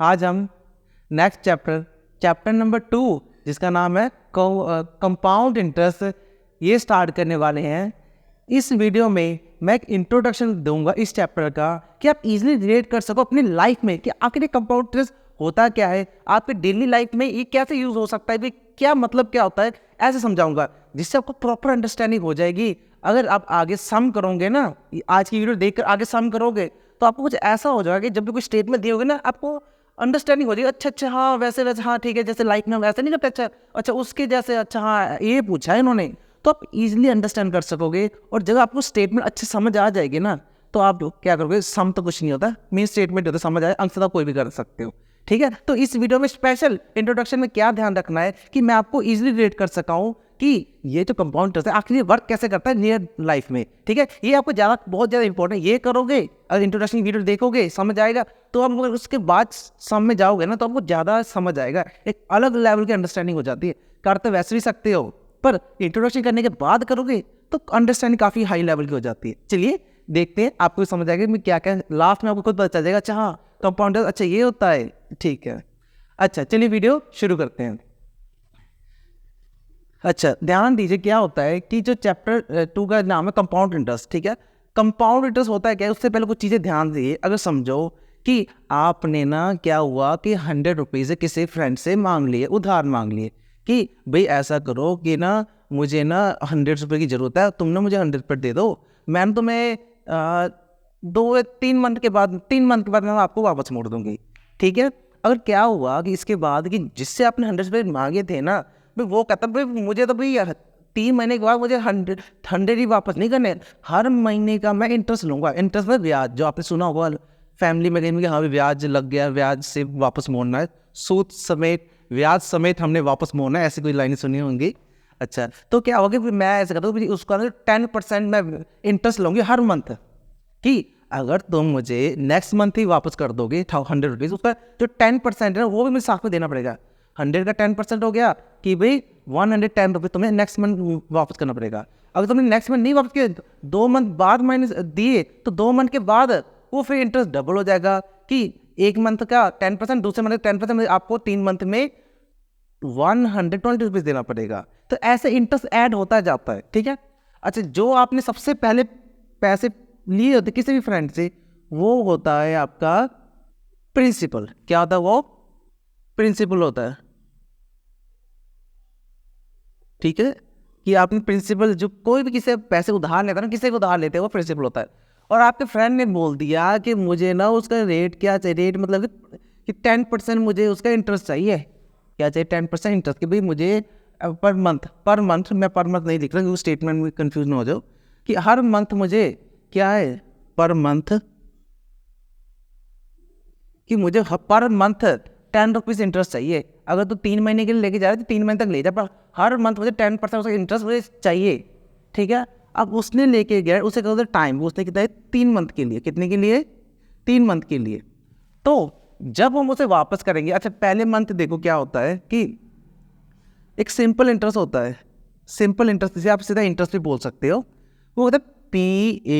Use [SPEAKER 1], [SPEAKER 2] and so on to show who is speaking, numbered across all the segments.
[SPEAKER 1] आज हम next chapter number 2 जिसका नाम है कंपाउंड इंटरेस्ट ये स्टार्ट करने वाले हैं। इस वीडियो में मैं एक इंट्रोडक्शन दूंगा इस चैप्टर का कि आप इजीली रिलेट कर सको अपनी लाइफ में कि आखिर कंपाउंड इंटरेस्ट होता क्या है, आपके डेली लाइफ में ये कैसे यूज हो सकता है, भी क्या मतलब क्या होता है, ऐसे समझाऊंगा जिससे आपको प्रॉपर अंडरस्टैंडिंग हो जाएगी। अगर आप आगे सम करोगे ना, आज की वीडियो देखकर आगे सम करोगे तो आपको कुछ ऐसा हो जाएगा कि जब भी कोई स्टेटमेंट दिए होगे ना, आपको अंडरस्टैंडिंग हो जाएगी। अच्छा हाँ वैसे हाँ ठीक है, जैसे लाइफ में वैसे नहीं करते, अच्छा उसके जैसे, अच्छा हाँ ये पूछा है इन्होंने, तो आप इजीली अंडरस्टैंड कर सकोगे। और जब आपको स्टेटमेंट अच्छे समझ आ जाएगी ना, तो आप क्या करोगे, सम तो कुछ नहीं होता, मेन स्टेटमेंट होता, समझ आए अंक कोई भी कर सकते हो। ठीक है, तो इस वीडियो में स्पेशल इंट्रोडक्शन में क्या ध्यान रखना है कि मैं आपको इजीली रिलेट कर सका हूं कि ये जो कंपाउंड इंटरेस्ट है आखिर वर्क कैसे करता है नियर लाइफ में। ठीक है, ये आपको बहुत ज़्यादा इंपॉर्टेंट, ये करोगे अगर इंट्रोडक्शन वीडियो देखोगे समझ आएगा, तो आप अगर उसके बाद सम में जाओगे ना तो आपको ज़्यादा समझ आएगा, एक अलग लेवल की अंडरस्टैंडिंग हो जाती है। करते वैसे भी सकते हो, पर इंट्रोडक्शन करने के बाद करोगे तो अंडरस्टैंडिंग काफ़ी हाई लेवल की हो जाती है। चलिए देखते हैं, आपको समझ आएगा मैं क्या क्या, लास्ट में आपको खुद पता चल जाएगा। अच्छा हाँ कंपाउंड अच्छा ये होता है। ठीक है, अच्छा चलिए वीडियो शुरू करते हैं। अच्छा ध्यान दीजिए क्या होता है कि जो चैप्टर 2 का नाम है कंपाउंड इंटरेस्ट। ठीक है, कंपाउंड इंटरेस्ट होता है क्या, उससे पहले कुछ चीज़ें ध्यान दीजिए। अगर समझो कि आपने ना क्या हुआ कि 100 रुपीज़ किसी फ्रेंड से मांग लिए, उधार मांग लिए कि भाई ऐसा करो कि ना मुझे ना 100 रुपये की ज़रूरत है, तुम ना मुझे 100 रुपये दे दो, मैंने तुम्हें 3 मंथ के बाद मैं आपको वापस मोड़ दूंगी। ठीक है, अगर क्या हुआ कि इसके बाद कि जिससे आपने 100 रुपये मांगे थे ना, भाई वो कहता भाई मुझे तो भाई 3 महीने के बाद मुझे 100 ही वापस नहीं करने, हर महीने का मैं इंटरेस्ट लूँगा। इंटरेस्ट में ब्याज, जो आपने सुना होगा फैमिली में कहीं, हाँ ब्याज लग गया, ब्याज से वापस मोड़ना है, सूद समेत ब्याज समेत हमने वापस मोड़ना है, ऐसी कोई लाइनें सुनी होंगी। अच्छा तो क्या होगा कि मैं ऐसा करता हूँ उसका 10% मैं इंटरेस्ट लूँगी हर मंथ, कि अगर तुम मुझे नेक्स्ट मंथ ही वापस कर दोगे 100 रुपीज़, उसका जो 10% है वो भी मुझे साथ में देना पड़ेगा। 100 का 10% हो गया कि भाई 110 रुपये तुम्हें नेक्स्ट मंथ वापस करना पड़ेगा। अगर तुमने नेक्स्ट मंथ नहीं वापस किए, 2 मंथ बाद माइनस दिए, तो 2 मंथ के बाद वो फिर इंटरेस्ट डबल हो जाएगा कि एक मंथ का 10%, दूसरे मंथ का 10%, आपको 3 मंथ में 120 रुपीज़ देना पड़ेगा। तो ऐसे इंटरेस्ट ऐड होता जाता है। ठीक है, अच्छा जो आपने सबसे पहले पैसे लिए होते किसी भी फ्रेंड से, वो होता है आपका प्रिंसिपल। क्या होता है वो, प्रिंसिपल होता है। ठीक है, कि आपने प्रिंसिपल, जो कोई भी किसी पैसे उधार लेता है ना, किसी को उधार लेते हैं वो प्रिंसिपल होता है। और आपके फ्रेंड ने बोल दिया कि मुझे ना उसका रेट क्या चाहिए, रेट मतलब कि 10% मुझे उसका इंटरेस्ट चाहिए। क्या चाहिए, 10% इंटरेस्ट, कि भाई मुझे पर मंथ मैं पर मंथ नहीं लिख रहा क्योंकि स्टेटमेंट में कंफ्यूज ना हो जाओ, कि हर मंथ मुझे क्या है, पर मंथ, कि मुझे पर मंथ 10 रुपीज़ इंटरेस्ट चाहिए। अगर तो 3 महीने के लिए लेके जा रहे तो 3 महीने तक ले जा, पर हर मंथ मुझे 10% उसका इंटरेस्ट मुझे चाहिए। ठीक है, अब उसने लेके गया, उसे कहते टाइम, उसने कितना है 3 मंथ के लिए, कितने के लिए, 3 मंथ के लिए। तो जब हम उसे वापस करेंगे, अच्छा पहले मंथ देखो क्या होता है कि एक सिंपल इंटरेस्ट होता है। सिंपल इंटरेस्ट जिसे आप सीधा इंटरेस्ट भी बोल सकते हो, वो होता है P/R/T।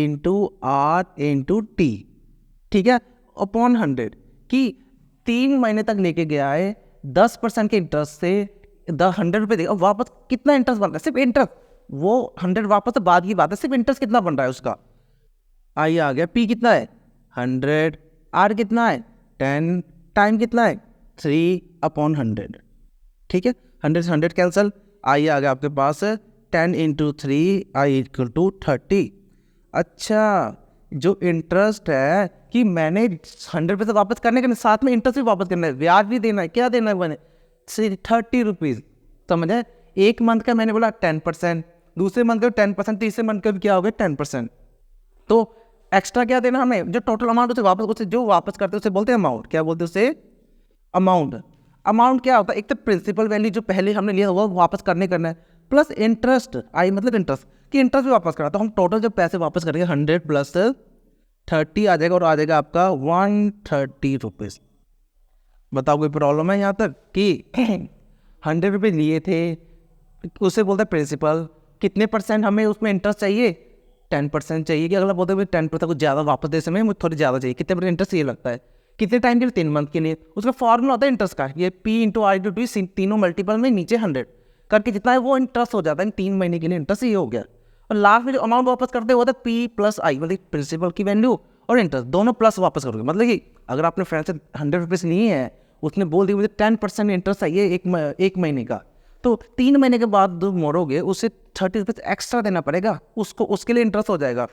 [SPEAKER 1] ठीक है, अपॉन 100, कि 3 महीने तक लेके गया है, 10% के इंटरेस्ट से 100 रुपये देगा, वापस कितना इंटरेस्ट बन रहा है, सिर्फ इंटरेस्ट, वो 100 वापस तो बाद की बात है, सिर्फ इंटरेस्ट कितना बन रहा है उसका, आइए आ गया। P कितना है 100, R कितना है 10, टाइम कितना है 3/100। ठीक है, 100 से 100 कैंसल, आइए आ गया आपके पास 10 × 3 = 30। अच्छा जो इंटरेस्ट है कि मैंने 100 रुपये से वापस करने के साथ में इंटरेस्ट भी वापस करना है, ब्याज भी देना है, क्या देना है मैंने 30 रुपीज़, समझ है। एक मंथ का मैंने बोला 10%, दूसरे मंथ का 10%, तीसरे मंथ का भी क्या हो गया 10%। तो एक्स्ट्रा क्या देना हमें, जो टोटल अमाउंट उसे वापस, उसे जो वापस करते हैं उसे बोलते हैं अमाउंट। क्या बोलते हैं उसे, अमाउंट। अमाउंट क्या होता है, एक तो प्रिंसिपल वैल्यू जो पहले हमने लिया वो वापस करना है, प्लस इंटरेस्ट, आई मतलब इंटरेस्ट, कि इंटरेस्ट भी वापस करा। तो हम टोटल जब पैसे वापस करेंगे 100 + 30 आ जाएगा, और आ जाएगा आपका 130 रुपीज़। बताओ कोई प्रॉब्लम है यहाँ तक, कि 100 रुपये लिए थे, उसे बोलते हैं प्रिंसिपल, कितने % हमें उसमें इंटरेस्ट चाहिए, 10% चाहिए, कि अगला बोलते हैं 10% कुछ ज़्यादा वापस दे समय मुझे थोड़ी ज़्यादा चाहिए, कितने % इंटरेस्ट ये लगता है, कितने टाइम के लिए? 3 मंथ के लिए। उसका फॉर्मूला होता है इंटरेस्ट का, ये P into I to T, तीनों मल्टीपल में नीचे 100 करके जितना है वो इंटरेस्ट हो जाता है 3 महीने के लिए। इंटरेस्ट ये हो गया, और लास्ट में जो अमाउंट वापस करते होता है पी प्लस आई, मतलब प्रिंसिपल की वैल्यू और इंटरेस्ट दोनों प्लस वापस करोगे। मतलब कि अगर आपने फ्रेंड से 100 रुपीज़ लिए हैं, उसने बोल दिया मुझे 10% इंटरेस्ट चाहिए एक महीने का, तो 3 महीने के बाद मोड़ोगे उसे 30 रुपीज़ एक्स्ट्रा देना पड़ेगा उसको, उसके लिए इंटरेस्ट हो जाएगा।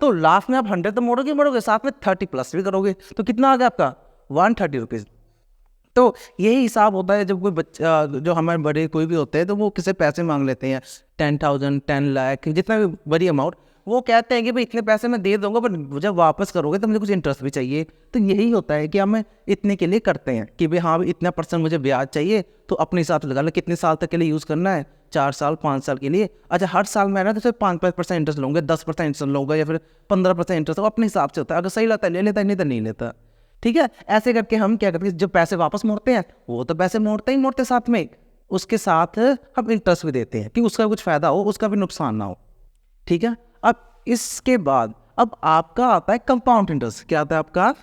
[SPEAKER 1] तो लास्ट में आप 100 तो मोड़ोगे साथ में 30 प्लस भी करोगे, तो कितना आ गया आपका 130 रुपीज़। तो यही हिसाब होता है जब कोई बच्चा, जो हमारे बड़े कोई भी होते हैं, तो वो किसी पैसे मांग लेते हैं 10,000 10 लाख जितना भी बड़ी अमाउंट, वो कहते हैं कि भाई इतने पैसे मैं दे दूंगा, पर जब वापस करोगे तो मुझे कुछ इंटरेस्ट भी चाहिए। तो यही होता है कि हमें इतने के लिए करते हैं कि भाई हाँ इतना % मुझे ब्याज चाहिए, तो अपने हिसाब से लगा लो कितने साल तक के लिए यूज़ करना है, 4 साल 5 साल के लिए। अच्छा हर साल मैं ना तो सिर्फ 5% इंटरेस्ट लूँगा, 10% इंटरेस्ट लूँगा, या फिर 15% इंटरेस्ट, वो अपने हिसाब से होता है। अगर सही लगता है ले लेता है, नहीं तो नहीं लेता। ठीक है, ऐसे करके हम क्या करते हैं, जब पैसे वापस मोड़ते हैं वो तो पैसे मोड़ते ही मोड़ते, साथ में उसके साथ हम इंटरेस्ट भी देते हैं कि उसका कुछ फ़ायदा हो, उसका भी नुकसान ना हो। ठीक है, अब इसके बाद अब आपका आता है कंपाउंड इंटरेस्ट। क्या आता है आपका?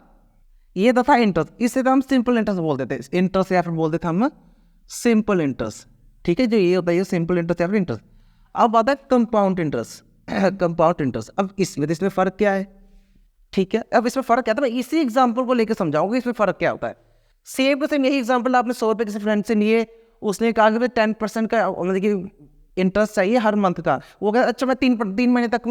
[SPEAKER 1] ये था इंटरेस्ट, इसे तो हम सिंपल इंटरेस्ट बोल देते हैं, इंटरेस्ट या फिर बोल देते हम सिंपल इंटरेस्ट। ठीक है, जो ये होता है ये सिंपल इंटरेस्ट या फिर इंटरेस्ट। अब आता है कंपाउंड इंटरेस्ट। कंपाउंड इंटरेस्ट, अब इसमें फ़र्क क्या है? ठीक है, अब इसमें फ़र्क क्या था, मैं इसी एग्जांपल को लेकर समझाऊंगा इसमें फ़र्क क्या होता है। सेम टू सेम यही एग्जांपल, आपने 100 रुपये किसी फ्रेंड से लिए, उसने कहा कि 10% का मतलब कि इंटरेस्ट चाहिए हर मंथ का। वो कहा अच्छा मैं 3 महीने तक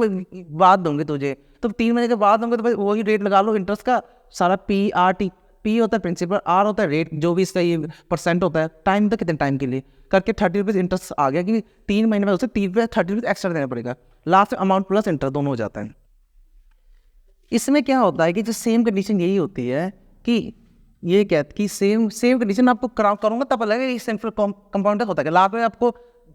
[SPEAKER 1] बाद दूंगी तुझे, तो 3 महीने के बाद दूंगे तो भाई वही रेट लगा लो इंटरेस्ट का सारा। पी होता है प्रिंसिपल, आर होता है रेट, जो भी इसका ये % होता है, टाइम तो कितने टाइम के लिए करके 30 रुपीज़ इंटरेस्ट आ गया कि 3 महीने में उसे 30 रुपीज़ एक्स्ट्रा देना पड़ेगा। लास्ट में अमाउंट प्लस इंटरेस्ट दोनों हो जाता है। इसमें क्या होता है कि जो सेम कंडीशन यही होती है कि ये कहते कि सेम कंडीशन आपको करूँगा तब लगेगा ये सिंपल कंपाउंड होता है। लास्ट में आपको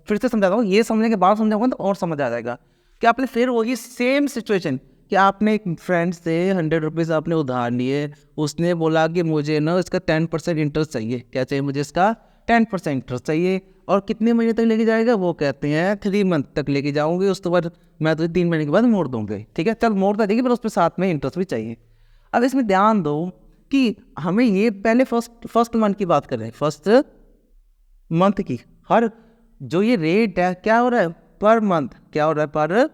[SPEAKER 1] फिर से समझाता हूँ, ये समझने के बाद समझाऊंगा तो और समझ आ जाएगा कि आपने फिर वही सेम सिचुएशन कि आपने एक फ्रेंड से 100 रुपीज़ आपने उधार लिए, उसने बोला कि मुझे ना इसका 10% इंटरेस्ट चाहिए। क्या चाहिए? मुझे इसका 10% इंटरेस्ट चाहिए, और कितने महीने तक लेके जाएगा? वो कहते हैं 3 मंथ तक लेके जाऊंगी, उसके बाद मैं तुझे 3 महीने के बाद मोड़ दूंगी। ठीक है, चल मोड़ता जाएगी, पर उस पर साथ में इंटरेस्ट भी चाहिए। अब इसमें ध्यान दो कि हमें ये पहले फर्स्ट मंथ की बात कर रहे हैं, फर्स्ट मंथ की। हर जो ये रेट है क्या हो रहा है? Per month. क्या हो रहा है? पर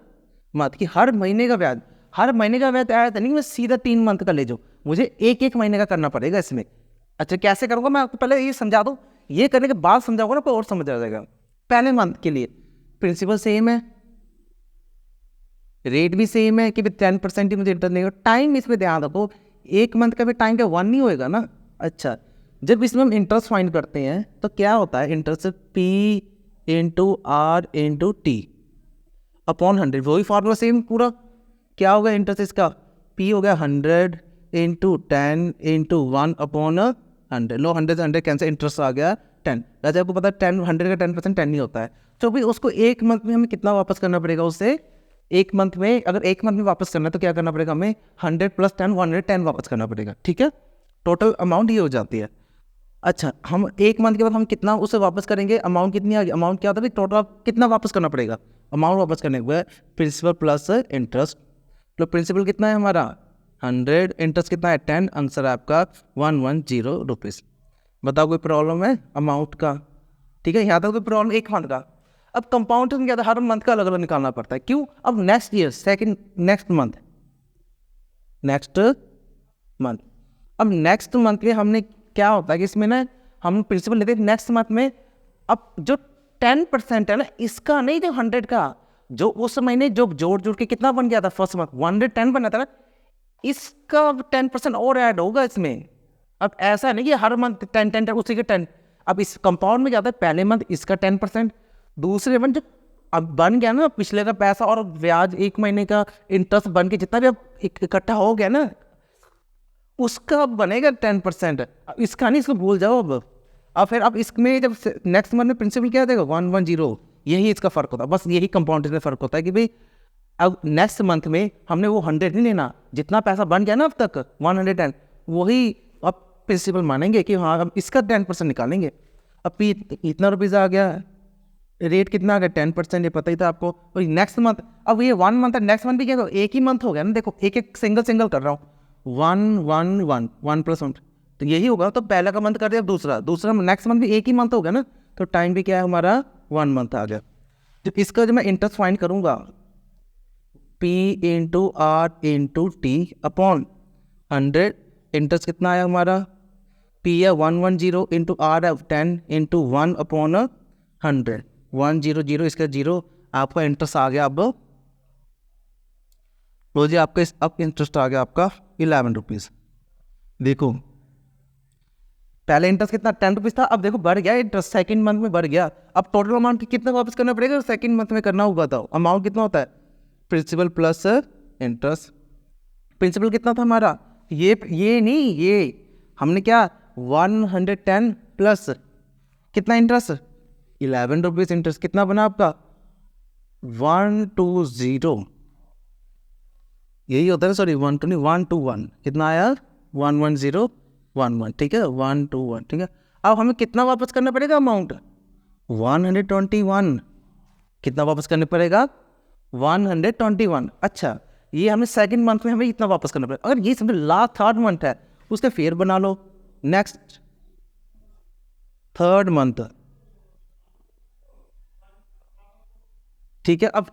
[SPEAKER 1] मंथ की हर महीने का ब्याज। हर महीने का ब्याज आया था नहीं, मैं सीधा 3 मंथ का ले जाऊँ, मुझे एक महीने का करना पड़ेगा इसमें। अच्छा कैसे करूँगा मैं आपको पहले ये समझा दूँ, ये करने के बाद समझाऊंगा ना तो और समझ आ जाएगा। पहले मंथ के लिए प्रिंसिपल सेम है, रेट भी सेम है कि 10% ही मुझे इंटरेस्ट लेगा। टाइम इसमें ध्यान रखो, 1 मंथ का भी टाइम का 1 नहीं होएगा ना। अच्छा जब इसमें हम इंटरेस्ट फाइंड करते हैं तो क्या होता है? Interest P into R into T upon 100, वही फार्मूला सेम पूरा। क्या होगा इंटरेस्ट इसका? पी हो गया 100 इंटू 10 इंटू 1 अपॉन 100। लो 100 से 100 कैंसिल, इंटरेस्ट आ गया 10। वैसे आपको पता है 100 का 10% 10 नहीं होता है। तो भी उसको 1 मंथ में हमें कितना वापस करना पड़ेगा उससे? 1 मंथ में, अगर 1 मंथ में वापस करना है तो क्या करना पड़ेगा हमें? 100 + 10 110 वापस करना पड़ेगा। ठीक है, टोटल अमाउंट ये हो जाती है। अच्छा हम 1 मंथ के बाद हम कितना उसे वापस करेंगे? अमाउंट कितनी आ गई? अमाउंट क्या होता है? टोटल कितना वापस करना पड़ेगा? अमाउंट वापस करने के बाद प्रिंसिपल प्लस इंटरेस्ट। तो प्रिंसिपल कितना है हमारा? 100, इंटरेस्ट कितना है? 10। आंसर है आपका 110 रुपीज़। बताओ कोई प्रॉब्लम है अमाउंट का? ठीक है, यहाँ तक कोई प्रॉब्लम 1 मंथ का। अब कंपाउंड क्या था? हर मंथ का अलग अलग निकालना पड़ता है। क्यों? अब नेक्स्ट ईयर नेक्स्ट मंथ अब नेक्स्ट मंथ में हमने क्या होता है कि इसमें ना हम प्रिंसिपल लेते हैं नेक्स्ट मंथ में। अब जो 10% है ना इसका, नहीं जो 100 का, जो उस महीने जो जोड़ के कितना बन गया था फर्स्ट मंथ 110 बना था ना, इसका 10% और ऐड होगा इसमें। अब ऐसा है ना कि हर मंथ 10 उसी के 10। अब इस कंपाउंड में क्या होता है? पहले मंथ इसका 10%, दूसरे मंथ जो अब बन गया ना पिछले का पैसा और ब्याज 1 महीने का इंटरेस्ट बन के जितना भी अब इकट्ठा हो गया ना, उसका बनेगा 10%। अब इसका नहीं, इसको भूल जाओ अब फिर अब इसमें जब नेक्स्ट मंथ में प्रिंसिपल क्या देगा? 110। यही इसका फ़र्क होता है, बस यही कंपाउंड में फ़र्क होता है कि भाई अब नेक्स्ट मंथ में हमने वो 100 नहीं लेना, जितना पैसा बन गया ना अब तक 110, वही अब प्रिंसिपल मानेंगे कि हाँ अब इसका 10% निकालेंगे। अब इतना रुपीज़ आ गया, रेट कितना आ गया? 10%, ये पता ही था आपको। और नेक्स्ट मंथ, अब ये 1 मंथ है, नेक्स्ट मंथ भी क्या? एक ही मंथ हो गया ना। देखो एक सिंगल कर रहा हूँ। 1 तो यही होगा। तो पहला का मंथ कर दिया, दूसरा नेक्स्ट मंथ भी एक ही मंथ हो गया ना, तो टाइम भी क्या है हमारा 1 मंथ आ गया। तो इसका जो मैं इंटरेस्ट फाइंड करूंगा P into R into T upon 100, interest कितना आया हमारा, P है 110 इंटू आर है 10 इंटू 1 अपॉन 100, 100 इसका 0, आपका इंटरेस्ट आ गया। अब लो जी आपका अब इंटरेस्ट आ गया आपका 11 रुपीज़। देखो पहले इंटरेस्ट कितना 10 रुपीज़ था, अब देखो बढ़ गया इंटरेस्ट, सेकंड मंथ में बढ़ गया। अब टोटल अमाउंट कितना वापस करना पड़ेगा, सेकंड मंथ में करना होगा। तो अमाउंट कितना होता है, प्रिंसिपल प्लस इंटरेस्ट। प्रिंसिपल कितना था हमारा, ये नहीं, ये हमने क्या 110 प्लस कितना इंटरेस्ट 11 रुपीज़, इंटरेस्ट कितना बना आपका 120, यही होता है, सॉरी 121 कितना आया 11011, ठीक है 121, ठीक है। अब हमें कितना वापस करना पड़ेगा अमाउंट 121, कितना वापस करना पड़ेगा 121। अच्छा ये हमें सेकंड मंथ में हमें इतना वापस करना पड़ेगा। अगर ये समझो लास्ट थर्ड मंथ है उसके फेयर बना लो, नेक्स्ट थर्ड मंथ, ठीक है। अब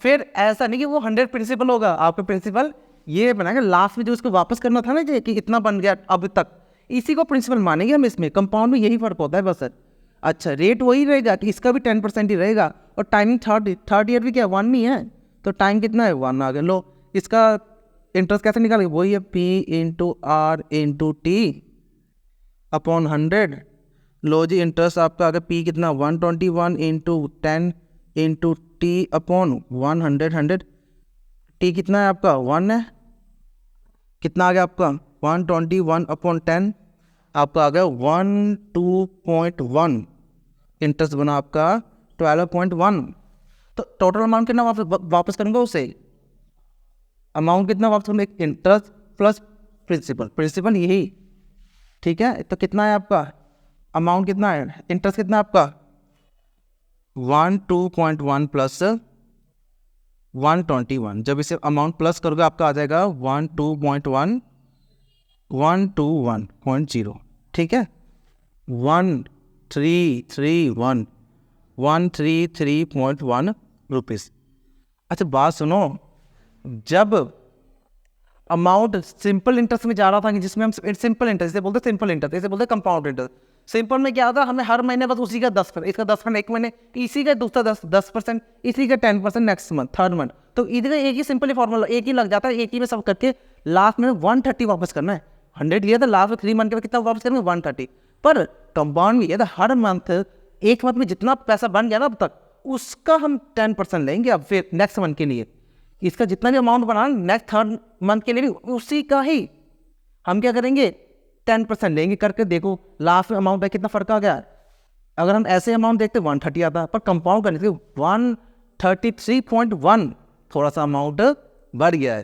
[SPEAKER 1] फिर ऐसा नहीं कि वो 100 प्रिंसिपल होगा, आपका प्रिंसिपल ये बनाएगा लास्ट में जो उसको वापस करना था ना जी कि इतना बन गया अब तक, इसी को प्रिंसिपल मानेंगे हम। इसमें कंपाउंड में यही फर्क होता है बस। अच्छा रेट वही रहेगा कि इसका भी 10% ही रहेगा, और टाइमिंग थर्ड ईयर भी क्या 1 नहीं है, तो टाइम कितना है 1 आ गया। लो इसका इंटरेस्ट कैसे निकालेंगे, वही है P into R into T upon 100। लो जी इंटरेस्ट आपका आ गया P कितना 121 into 10 into T upon 100, T कितना है आपका 1 है, कितना आ गया आपका 121 अपॉन 10, आपका आ गया 12.1, इंटरेस्ट बना आपका 12.1। तो टोटल अमाउंट कितना वापस करेंगे उसे, अमाउंट कितना वापस करेंगे, इंटरेस्ट प्लस प्रिंसिपल यही, ठीक है। तो कितना है आपका अमाउंट, कितना है इंटरेस्ट, कितना आपका 12.1 प्लस 121, जब इसे अमाउंट प्लस करोगे आपका आ जाएगा 121.0, ठीक है 1331 रुपीज़। अच्छा बात सुनो, जब अमाउंट सिंपल इंटरेस्ट में जा रहा था कि जिसमें हम सिंपल इंटरेस्ट, इसे बोलते सिंपल इंटरेस्ट, इसे बोलते कंपाउंड इंटरेस्ट। सिंपल में क्या होता है, हमें हर महीने बस उसी का 10%, इसका 10% एक महीने, इसी का दूसरा 10%, इसी का 10% नेक्स्ट मंथ थर्ड मंथ। तो इधर एक ही सिंपल फॉर्मूला एक ही लग जाता है, एक ही में सब करके लास्ट में 130 वापस करना है। 100 लिया था, लास्ट में 3 मंथ के बाद कितना वापस करेंगे 130। पर कंपाउंड में ये था हर मंथ, एक मंथ में जितना पैसा बन गया ना अब तक उसका हम 10% लेंगे अब फिर नेक्स्ट मंथ के लिए। इसका जितना भी अमाउंट बना नेक्स्ट थर्ड मंथ के लिए भी उसी का ही हम क्या करेंगे 10% लेंगे करके। देखो लास्ट में अमाउंट है कितना फर्क आ गया। अगर हम ऐसे अमाउंट देखते 130 आता, पर कंपाउंड करने से 133.1 थोड़ा सा अमाउंट बढ़ गया है।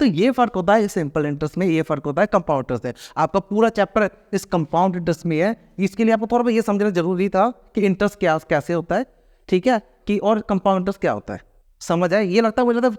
[SPEAKER 1] तो ये फर्क होता है सिंपल इंटरेस्ट में, ये फर्क होता है कंपाउंड इंटरेस्ट में। आपका पूरा चैप्टर इस कंपाउंड इंटरेस्ट में है, इसके लिए आपको थोड़ा बहुत ये समझना जरूरी था कि इंटरेस्ट क्या कैसे होता है, ठीक है, कि और कंपाउंड इंटरेस्ट क्या होता है, समझ आए। ये लगता है मुझे तो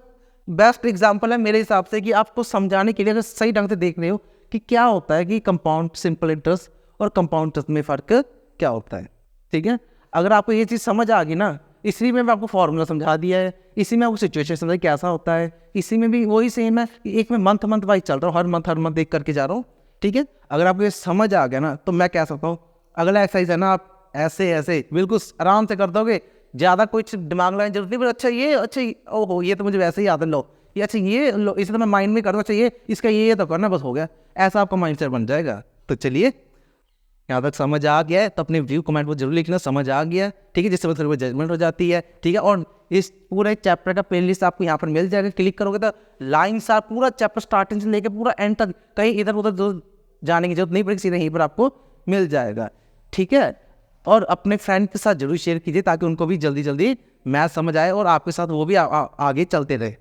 [SPEAKER 1] बेस्ट एग्जाम्पल है मेरे हिसाब से कि आपको समझाने के लिए अगर सही ढंग से देख रहे हो कि क्या होता है कि कंपाउंड सिंपल इंटरेस्ट और कंपाउंड इंटरेस्ट में फ़र्क क्या होता है, ठीक है। अगर आपको ये चीज़ समझ आ गई ना, इसी में आपको फॉर्मूला समझा दिया है, इसी में आपको सिचुएशन समझा कैसा होता है, इसी में भी वही सेम है कि एक में मंथ वाइज चल रहा हूँ, हर मंथ देख करके जा रहा हूँ, ठीक है। अगर आपको ये समझ आ गया ना तो मैं कह सकता हूँ अगला एक्सरसाइज है ना आप ऐसे बिल्कुल आराम से कर दोगे, ज़्यादा कुछ दिमाग लगाने जरूरत नहीं। अच्छा ओहो ये तो मुझे वैसे ही याद है, लो ये अच्छा ये लो, इसे तो मैं माइंड में कर दूँ, अच्छा ये इसका ये तो करना बस हो गया, ऐसा आपका माइंड सेट बन जाएगा। तो चलिए यहाँ तक समझ आ गया है तो अपने व्यू कमेंट में जरूर लिखना समझ आ गया, ठीक है, जिससे थोड़ी बहुत जजमेंट हो जाती है, ठीक है। और इस पूरे चैप्टर का प्लेलिस्ट आपको यहाँ पर मिल जाएगा, क्लिक करोगे तो लाइन से पूरा चैप्टर स्टार्टिंग से लेकर पूरा एंड तक कहीं इधर उधर जाने की जरूरत नहीं पड़ेगी, सीधे यहीं पर आपको मिल जाएगा, ठीक है। और अपने फ्रेंड के साथ जरूर शेयर कीजिए ताकि उनको भी जल्दी मैथ समझ आए और आपके साथ वो भी आगे चलते रहे।